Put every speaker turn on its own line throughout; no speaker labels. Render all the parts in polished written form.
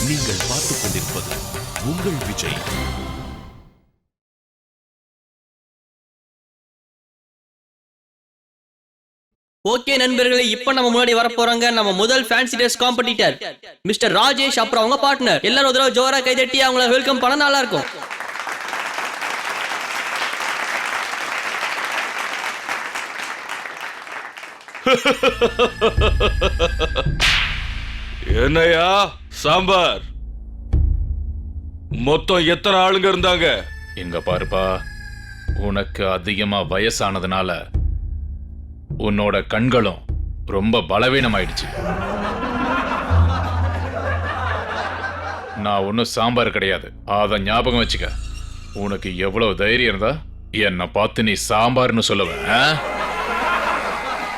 நீங்கள் பார்த்துக் கொண்டிருப்பது உங்கள் விஜய்.
ஓகே நண்பர்களே, இப்ப நம்ம முன்னாடி வர போறாங்க நம்ம முதல் fancy dress competitor mister Rajesh, அப்புறம் அவங்க பார்ட்னர். எல்லாரும் ஒரு தடவை ஜோரா கைதட்டி அவங்கள வெல்கம் பண்ண நல்லா இருக்கும்.
என்னையா சாம்பார், மொத்தம் எத்தனை ஆளுங்க இருந்தாங்க?
இங்க பாருப்பா, உனக்கு அதிகமா வயசானதுனால உன்னோட கண்களும் ரொம்ப பலவீனமாயிடுச்சு. நான் ஒன்னும் சாம்பார் கிடையாது, அத ஞாபகம் வச்சுக்க. உனக்கு எவ்வளவு தைரியம் இருந்தா என்னை பார்த்து நீ சாம்பார்னு சொல்லுவ?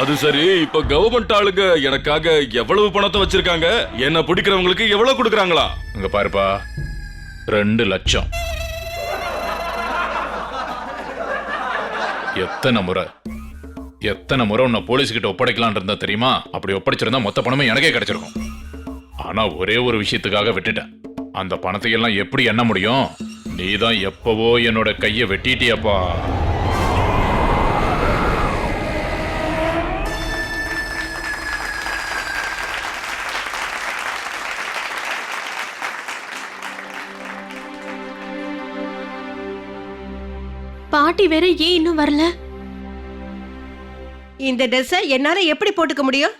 அது சரி, இப்ப கவர்மெண்ட் ஆளுங்க எனக்காக எவ்வளவு பணத்தை வச்சிருக்காங்க? என்ன பிடிக்கிறவங்களுக்கு எவ்வளவு கொடுக்கறாங்களா?
இங்க பாருப்பா, 2 லட்சம். எத்தனை முறை உன்னை போலீஸ்கிட்ட ஒப்படைக்கலான் இருந்தா தெரியுமா? அப்படி ஒப்படைச்சிருந்தா மொத்த பணமே எனக்கே கிடைச்சிருக்கும். ஆனா ஒரே ஒரு விஷயத்துக்காக விட்டுட்டேன். அந்த பணத்தை எல்லாம் எப்படி எண்ண முடியும்? நீதான் எப்பவோ என்னோட கையை வெட்டிட்டியப்பா.
பாட்டி வேற ஏன் இன்னும் வரல?
இந்த ட்ரெஸ் என்னால எப்படி போட்டுக்க முடியும்?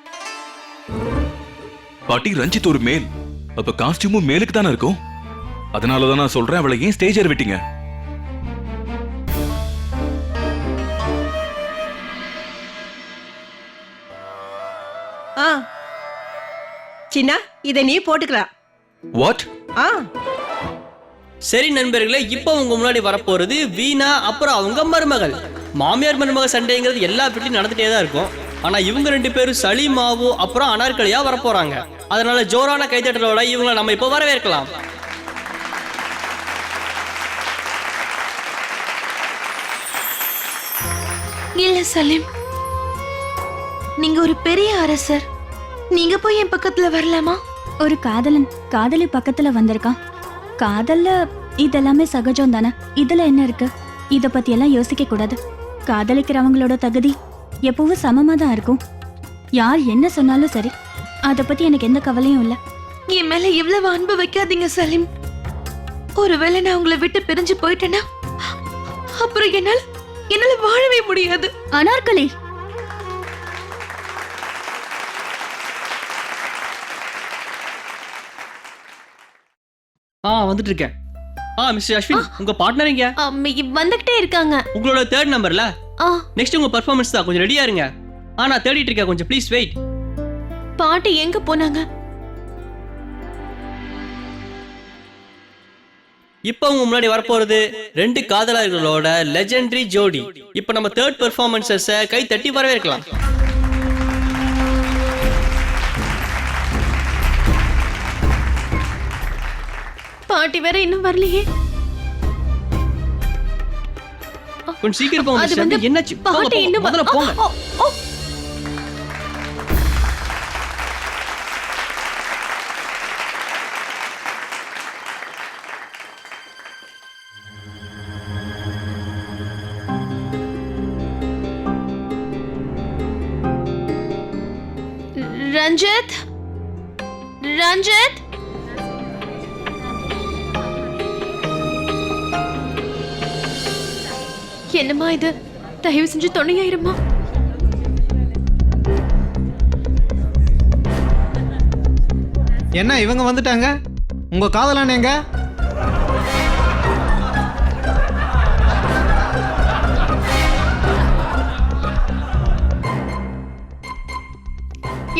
பாட்டி, ரஞ்சித் ஒரு மேல், அப்ப காஸ்டியூமும் மேலுக்கு தானே இருக்கும். அதனாலதான் நான் சொல்றேன், அவளை ஏன் ஸ்டேஜ் ஏற விட்டீங்க?
சின்ன, இத நீ போட்டுக்கலாம்.
வாட்?
சரி நண்பர்களே, இப்போ உங்க முன்னாடி வரப்போறது வீணா, அப்புறம் அவங்க மருமகள். மாமியார் மருமக சண்டைங்கிறது எல்லா வீட்லயும் நடந்துட்டே தான் இருக்கும். ஆனா இவங்க 2 பேரும் சலீமாவோ அப்புறம் அனார்கலியா வரப்போறாங்க. அதனால ஜோரான கைதட்டலோட இவங்களை நம்ம இப்போ வரவேற்கலாம்.
இல்ல சலீம், நீங்க ஒரு பெரிய அரசர், நீங்க போய் என் பக்கத்துல வரலாமா?
ஒரு காதலன் காதலி பக்கத்துல வந்திருக்கான். காதல்ல இதெல்லாமே சகஜம் தானே. இதுல என்ன இருக்கு? இத பத்தி எல்லாம் யோசிக்க கூடாது. காதலிக்கிறவங்களோட தகுதி எப்பவும் சமமா தான் இருக்கும். யார் என்ன சொன்னாலும் சரி, அத பத்தி எனக்கு எந்த கவலையும் இல்ல.
என் மேல இவ்வளவு அன்பு வைக்காதீங்க சலீம். ஒருவேளை நான் உங்களை விட்டு பிரிஞ்சு போயிட்டேன்னா அப்புறம் என்னால வாழவே முடியாது.
அனார்கலி,
வந்துட்டு இருக்கேன். மிஸ்டர் அஸ்வின், உங்க பார்ட்னர் எங்க?
வந்துகிட்டே இருக்காங்க.
உங்களோட 3rd நம்பர்ல நெக்ஸ்ட் உங்க பெர்ஃபார்மன்ஸ் தான். கொஞ்சம் ரெடியா இருங்க. நான் தேடிட்டு இருக்கேன், கொஞ்சம் ப்ளீஸ் வெயிட்.
பாட்டி எங்க போனாங்க?
இப்போ உங்க முன்னாடி வரப்போறது 2 காதலர்களோட லெஜெண்டரி ஜோடி. இப்போ நம்ம 3rd பெர்ஃபார்மன்ஸஸ் கை தட்டி வரவேற்கலாம்.
பாட்டி வேற இன்னும் வரலையே.
கொஞ்சம் சீக்கிரம் போங்க.
அது வந்து
என்னாச்சு?
பாட்டி இன்னும்
முதல்ல போங்க.
ரஞ்சித், ரஞ்சித், என்னம்மா இது? தயவு செஞ்சு துணையாயிருமா?
என்ன இவங்க வந்துட்டாங்க? உங்க காதலான எங்க?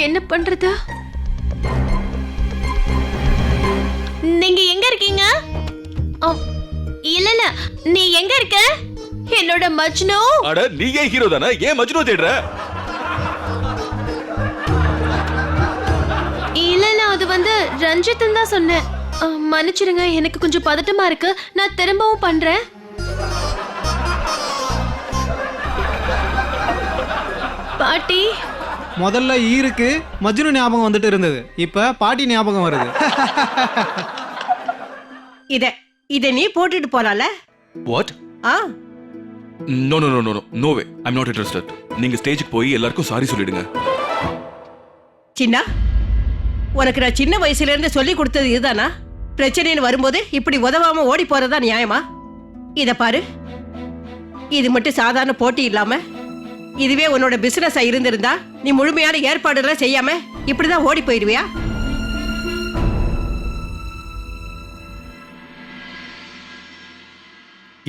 என்ன பண்றது? நீங்க எங்க இருக்கீங்க? இல்ல நீ எங்க இருக்க? என்னோட மஜ்னு.
அட, நீயே ஹீரோ தானே, ஏன் மஜ்னு தேடுற?
இல்ல அது வந்து ரஞ்சித் தான் சொன்னேன். மன்னிச்சிடுங்க, எனக்கு கொஞ்சம் பதட்டமா இருக்கு. நான் திரும்பவும் பண்றேன். பாட்டி,
முதல்ல ஈருக்கு மஜ்னு ஞாபகம் வந்துட்டு இருந்தது, இப்ப பாட்டி ஞாபகம் வருது.
இத இத நீ போட்டுட்டு போலால?
What?
Ah
no no no no no way, I'm not interested. நீங்க ஸ்டேஜுக்கு போய் எல்லாருக்கும் சாரி சொல்லிடுங்க.
சின்னா, உனக்கு நான் சின்ன வயசுல இருந்து சொல்லி கொடுத்தது இதுதானா? பிரச்சனைன்னு வரும்போது இப்படி உதவாம ஓடி போறதா நியாயமா? இத பாரு, இது மட்டும் சாதாரண போட்டி இல்லாம இதுவே உன்னோட பிசினஸா இருந்திருந்தா நீ முழுமையான ஏற்பாடுலாம் செய்யாம இப்படிதான் ஓடி போயிடுவியா?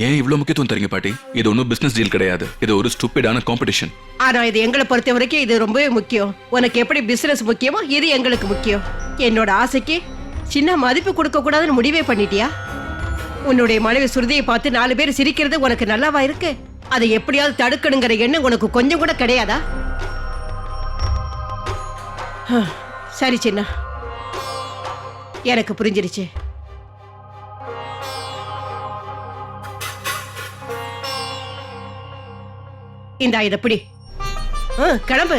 ஏன் இவ்வளவு முக்கியத்துவம் தரீங்க பாட்டி? இது ஒன்றும் பிசினஸ் டீல் கிடையாது, இது ஒரு ஸ்டூபிடான காம்படிஷன்.
ஆனா இது எங்களை பொறுத்த வரைக்கும் இது ரொம்பவே முக்கியம். உனக்கு எப்படி பிசினஸ் முக்கியமோ இது எங்களுக்கு முக்கியம். என்னோட ஆசைக்கு சின்ன மதிப்பு கொடுக்க கூடாதுன்னு முடிவே பண்ணிட்டியா? உன்னுடைய மனைவி சுருதியை பார்த்து 4 பேர் சிரிக்கிறது உனக்கு நல்லாவா இருக்கு? அதை எப்படியாவது தடுக்கணுங்கிற எண்ணம் உனக்கு கொஞ்சம் கூட கிடையாதா? சரி சின்ன, எனக்கு புரிஞ்சிருச்சு. இந்தா இத பிடி. கிளம்பு.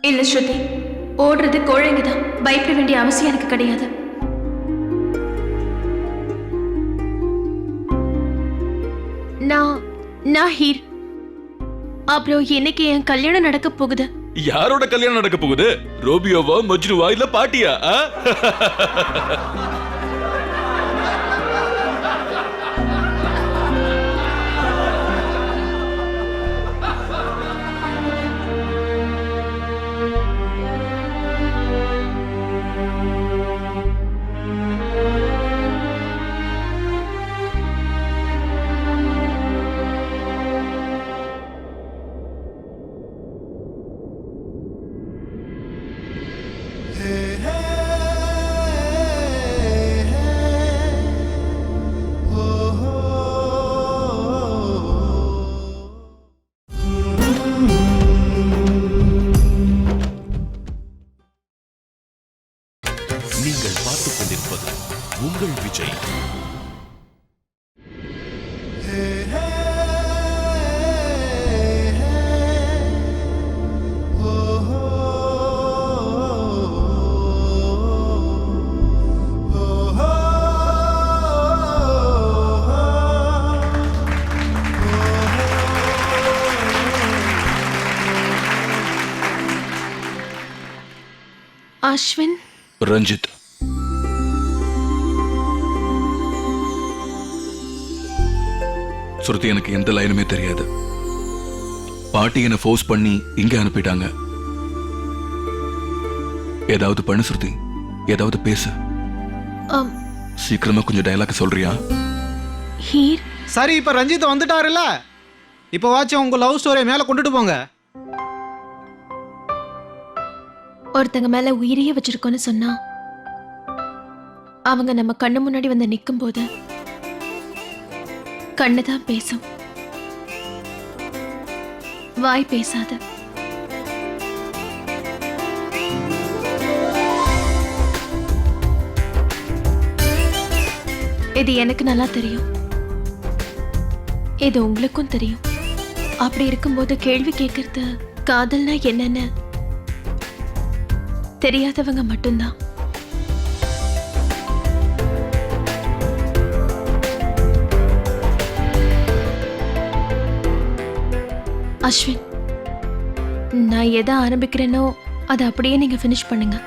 இல்ல ஸ்ருதி, ஓடுறது கோழைங்க தான், பயப்பட வேண்டிய அவசியம் எனக்கு கிடையாது. நான் ஹீர். அப்புறம் இன்னைக்கு என் கல்யாணம் நடக்க போகுது.
யாரோட கல்யாணம் நடக்க போகுது? ரோபியோவா, மஜ்னுவா, இல்ல பாட்டியா?
நீங்கள் பார்த்துக் கொண்டிருப்பது உங்கள் விஜய்.
அஸ்வின்,
ரஞ்சித், சுருதி எனக்கு எந்த லைனுமே தெரியாது. பாட்டி என்ன ஃபோர்ஸ் பண்ணி இங்க அனுப்பிட்டாங்க. ஏதாவது பண்ணு சுருதி, ஏதாவது பேசு. சீக்கிரமா கொஞ்சம் டயலாக் சொல்றியா?
ஹீர்.
சரி, இப்ப ரஞ்சித் வந்துட்டாருல்ல, இப்ப வாச்சும் உங்க லவ் ஸ்டோரியை மேல கொண்டுட்டு போங்க.
ஒருத்தங்க மேல உயிரையே வச்சிருக்கோன்னு சொன்னா அவங்க நம்ம கண்ணு முன்னாடி வந்து நிற்கும் போது கண்ணுதான் பேசும், வாய் பேசாது. இது எனக்கு நல்லா தெரியும், இது உங்களுக்கும் தெரியும். அப்படி இருக்கும்போது கேள்வி கேட்கறது காதல்னா என்னன்னு தெரியாதவங்க மட்டும்தான். அஸ்வின், நான் எதை ஆரம்பிக்கிறேனோ அதை அப்படியே நீங்க ஃபினிஷ் பண்ணுங்க.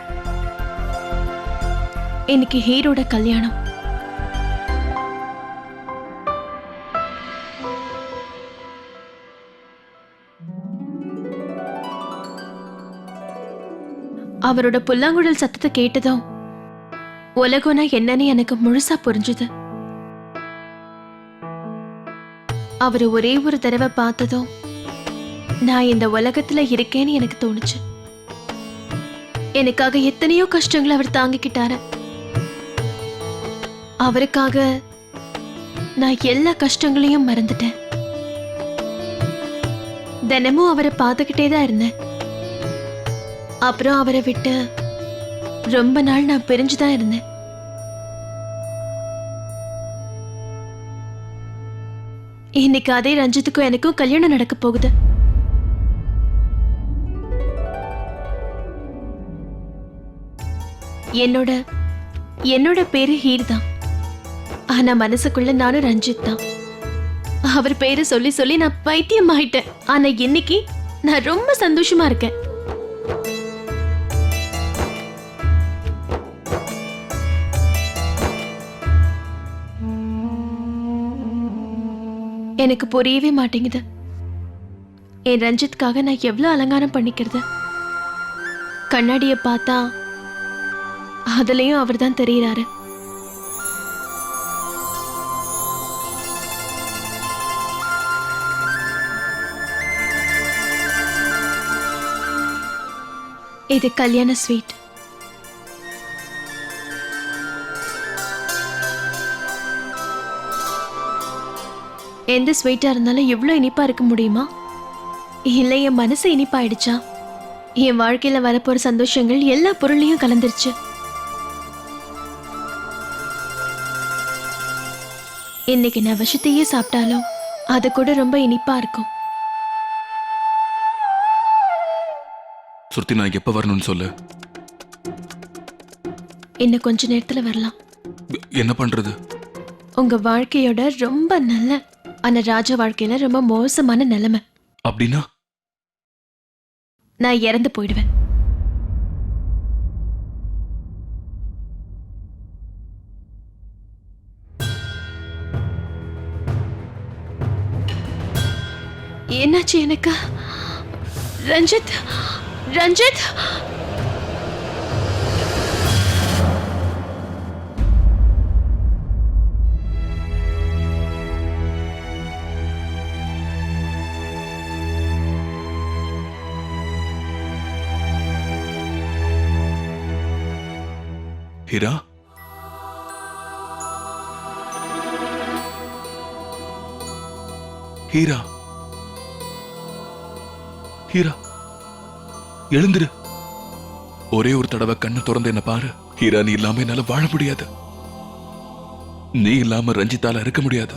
இன்னைக்கு ஹீரோட கல்யாணம். அவரோட புல்லாங்குழல் சத்தத்தை கேட்டதும் உலகம்னா என்னன்னு எனக்கு முழுசா புரிஞ்சுது. அவரை ஒரே ஒரு தடவை பார்த்ததும் நான் இந்த உலகத்துல இருக்கேன்னு எனக்கு தோணுச்சு. எனக்காக எத்தனையோ கஷ்டங்களை அவர் தாங்கிக்கிட்டாரு. அவருக்காக நான் எல்லா கஷ்டங்களையும் மறந்துட்டேன். தினமும் அவரை பார்த்துக்கிட்டே தான் இருந்தேன். அப்புறம் அவரை விட்டு ரொம்ப நாள் நான் பிரிஞ்சுதான் இருந்தேன். இன்னைக்கு அதே ரஞ்சித்துக்கும் எனக்கும் கல்யாணம் நடக்க போகுது. என்னோட பேரு ஹீர் தான். ஆனா மனசுக்குள்ள நானும் ரஞ்சித் தான். அவர் பேரு சொல்லி சொல்லி நான் பைத்தியம் ஆயிட்டேன். ஆனா இன்னைக்கு நான் ரொம்ப சந்தோஷமா இருக்கேன். எனக்கு புரியவே மாட்டேங்குது. என் ரஞ்சித்காக நான் எவ்வளவு அலங்காரம் பண்ணிக்கிறது. கண்ணாடியை பார்த்தா அதுலயும் அவர் தான் தெரியறாரு. இது கல்யாண ஸ்வீட். எந்த ஸ்வீட்டா இருந்தாலும் எவ்வளவு இனிப்பா இருக்க முடியுமா? இல்ல என் மனசு இனிப்பாயிடுச்சா? என் வாழ்க்கையில வரப்போற சந்தோஷங்கள் எல்லா பொருளையும் கலந்துருச்சு. இன்னைக்கு நான் விஷத்தையே சாப்பிட்டாலும் அது கூட ரொம்ப இனிப்பா இருக்கும்.
சுருதி, நான் எப்ப வரணும்னு சொல்லு.
இன்னும் கொஞ்ச நேரத்துல வரலாம்.
என்ன பண்றது?
உங்க வாழ்க்கையோட ரொம்ப நல்ல, ஆனா ராஜா வாழ்க்கையில ரொம்ப மோசமான நிலைமை.
அப்படின்னா
நான் இறந்து போயிடுவேன். என்னாச்சு எனக்கு? ரஞ்சித், ரஞ்சித்!
ஹீரா, ஹீரா, ஹீரா, எழுந்துரு. ஒரே ஒரு தடவை கண்ணு திறந்து என்ன பாரு. ஹீரா, நீ இல்லாம என்னால வாழ முடியாது. நீ இல்லாம ரஞ்சித்தால இருக்க முடியாது.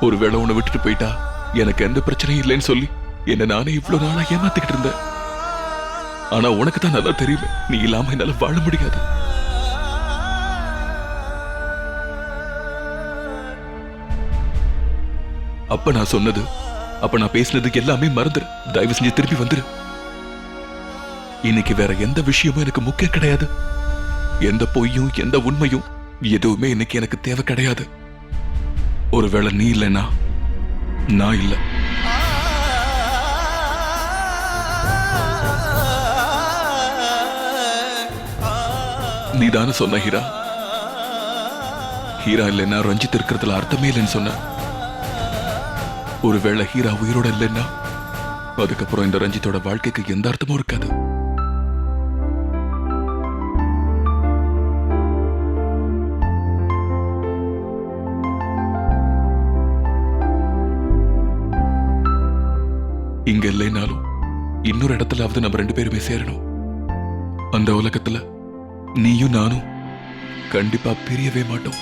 ஒருவேளை உன்னை விட்டுட்டு போயிட்டா எனக்கு எந்த பிரச்சனையும் இல்லைன்னு சொல்லி என்ன நானே இவ்வளவு நாளா ஏமாத்திக்கிட்டு இருந்தேன். ஆனா உனக்கு தான் நல்லா தெரியுமே, நீ இல்லாம என்னால வாழ முடியாது. அப்ப நான் சொன்னது, அப்ப நான் பேசினதுக்கு எல்லாமே மறந்துரு. தயவு செஞ்சு திருப்பி வந்துரு. இன்னைக்கு வேற எந்த விஷயமும் எனக்கு முக்கியம் கிடையாது. எந்த பொய்யும் எந்த உண்மையும் எதுவுமே இன்னைக்கு எனக்கு தேவை கிடையாது. ஒருவேளை நீ இல்லைன்னா நான் இல்லை. நீதான சொன்ன ஹீரா, ஹீரா இல்லைன்னா ரஞ்சித் இருக்கிறதுல அர்த்தமே இல்லைன்னு சொன்ன. ஒருவேளை ஹீரா உயிரோட இல்லைன்னா அதுக்கப்புறம் இந்த ரஞ்சித்தோட வாழ்க்கைக்கு எந்த அர்த்தமும் இருக்காது. இங்க இல்லைனாலும் இன்னொரு இடத்துலாவது நம்ம 2 பேருமே சேரணும். அந்த உலகத்துல நீயும் நானும் கண்டிப்பா பிரியவே மாட்டோம்.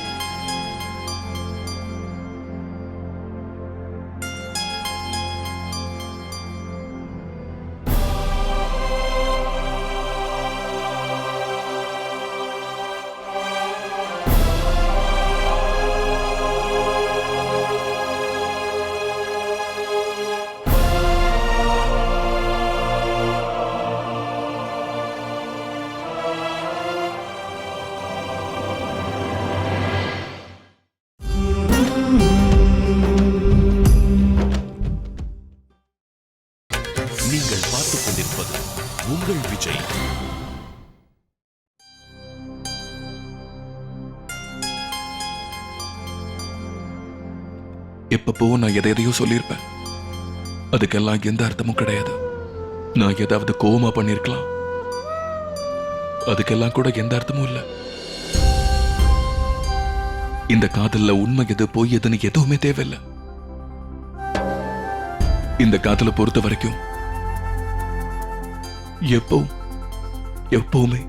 நீங்கள் பார்த்துக் கொண்டிருப்பது உங்கள் விஜய்.
எப்பப்போ நான் எதையோ சொல்லியிருப்பேன். அதுக்கெல்லாம் எந்த அர்த்தமும் கிடையாது. நான் ஏதாவது கோவமா பண்ணிருக்கலாம். அதுக்கெல்லாம் கூட எந்த அர்த்தமும் இல்லை. இந்த காதல்ல உண்மை எது பொய் எதுன்னு எதுவுமே தேவையில்லை. இந்த காதலை பொறுத்த வரைக்கும் எப்பவுமே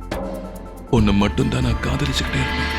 உன்னை மட்டும்தான் நான் காதலிச்சுக்கிட்டே இருப்பேன்.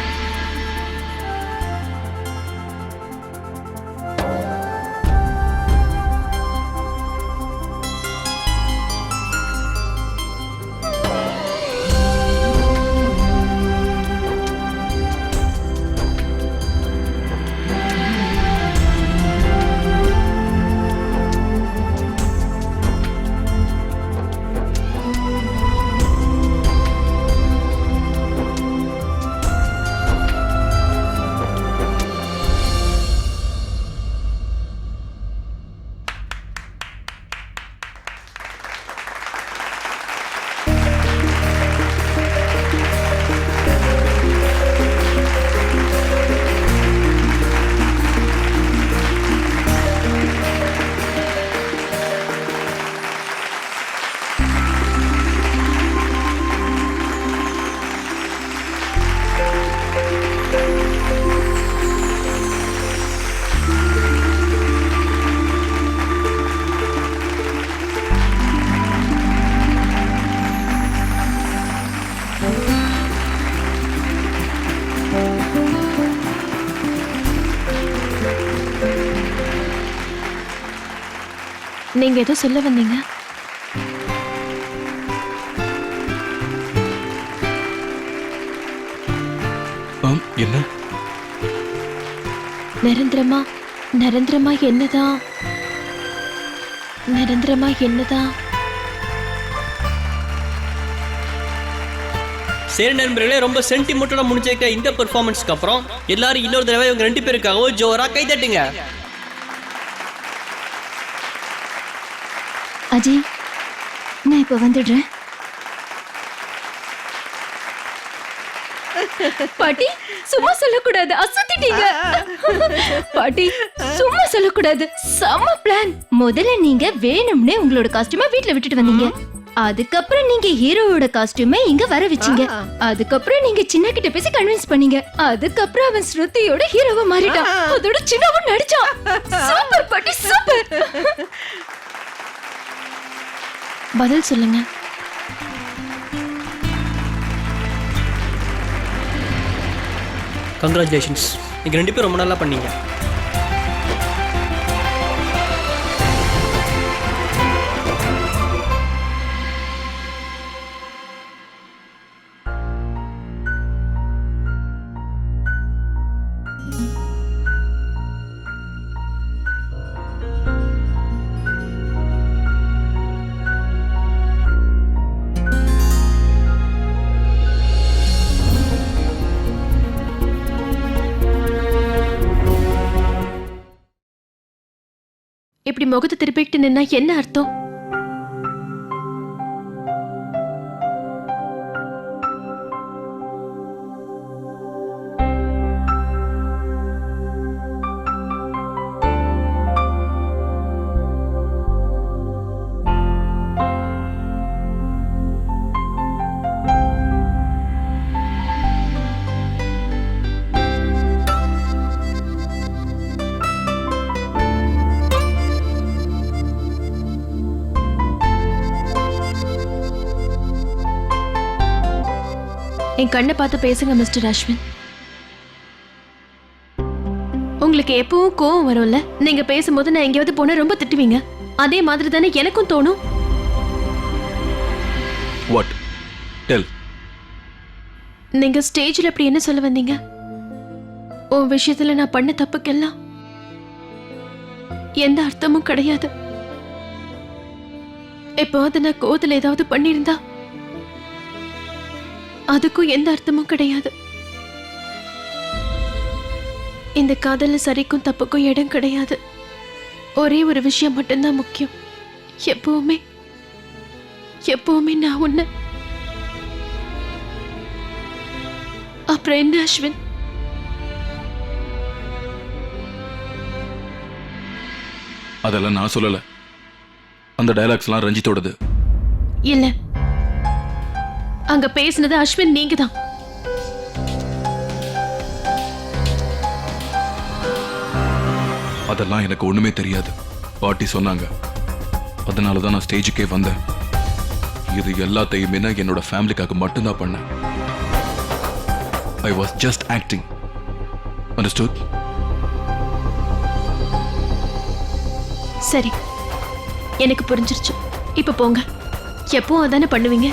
நீங்க ஏதோ சொல்ல வந்தீங்க.
என்ன?
நிரந்தரமா நிரந்தரமா என்னதான்
சரி நண்பர்களே, ரொம்ப சென்டிமெண்டோட முடிச்சிருக்க இந்த பெர்ஃபார்மன்ஸ்க்கு அப்புறம் எல்லாரும் இன்னொரு தடவை இவங்க 2 பேருக்காகவும் ஜோரா கை தட்டுங்க.
அஜய், நான் இப்ப வந்துடுறேன்.
பாட்டி சும்மா சொல்லக்கூடாது, அசத்திட்டீங்க. பாட்டி சும்மா சொல்லக்கூடாது, செம பிளான்.
முதல்ல நீங்க வேணும்னே உங்களோட காஸ்டியூமை வீட்ல விட்டுட்டு வந்தீங்க. அதுக்கப்புறம் நீங்க ஹீரோவோட காஸ்டியூமை இங்க வர வச்சீங்க. அதுக்கப்புறம் நீங்க சின்ன கிட்ட பேசி கன்வின்ஸ் பண்ணீங்க. அதுக்கப்புறம் அவன் ஸ்ருதியோட ஹீரோவா மாறிட்டான். அதோட சின்னவும் நடிச்சான். சூப்பர் பாட்டி, சூப்பர். பதில் சொல்லுங்க.
கங்க்ராச்சுலேஷன்ஸ், நீங்க 2 பேரும் ரொம்ப நல்லா பண்ணீங்க.
இப்படி முகத்தை திருப்பிட்டு நின்னா என்ன அர்த்தம்? என் கண்ணை பார்த்து பேசுங்க மிஸ்டர் அஸ்வின். உங்களுக்கு எப்பவும் கோவம் வரும்ல, நீங்க பேசும்போது நான் எங்கேயாவது போனா ரொம்ப திட்டுவீங்க. அதே மாதிரி தானே எனக்கும் தோணும்.
வாட்? டெல்.
நீங்க ஸ்டேஜ்ல அப்படி என்ன சொல்ல வந்தீங்க? உன் விஷயத்துல நான் பண்ண தப்புக்கெல்லாம் எந்த அர்த்தமும் கிடையாது. எப்போது நான் கோவத்துல ஏதாவது பண்ணியிருந்தா அதுக்கும் எந்த அர்த்தமும் கிடையாது. இந்த காதல்ல சரிக்கும் தப்புக்கும் இடம் கிடையாது. ஒரே ஒரு விஷயம் மட்டும்தான் முக்கியம். எப்பவுமே நான் உன்னை. அப்புறம் என்ன அஸ்வின்?
அதெல்லாம் நான் சொல்லல. அந்த டயலாக்ஸ்லாம் ரஞ்சித்தோடது.
இல்ல, அங்க பேசினது அஸ்வின் நீங்க தான்.
அதெல்லாம் எனக்கு ஒண்ணுமே தெரியாது. பாட்டி சொன்னாங்க. அதனால தான் நான் ஸ்டேஜுக்கே வந்தேன். இது எல்லாத்தையுமே நான் என்னோட ஃபேமிலிக்காக மட்டும்தான் பண்ணேன். I was just acting. Understood?
சரி, எனக்கு புரிஞ்சிருச்சு. இப்ப போங்க. எப்பவும் அதானே பண்ணுவீங்க.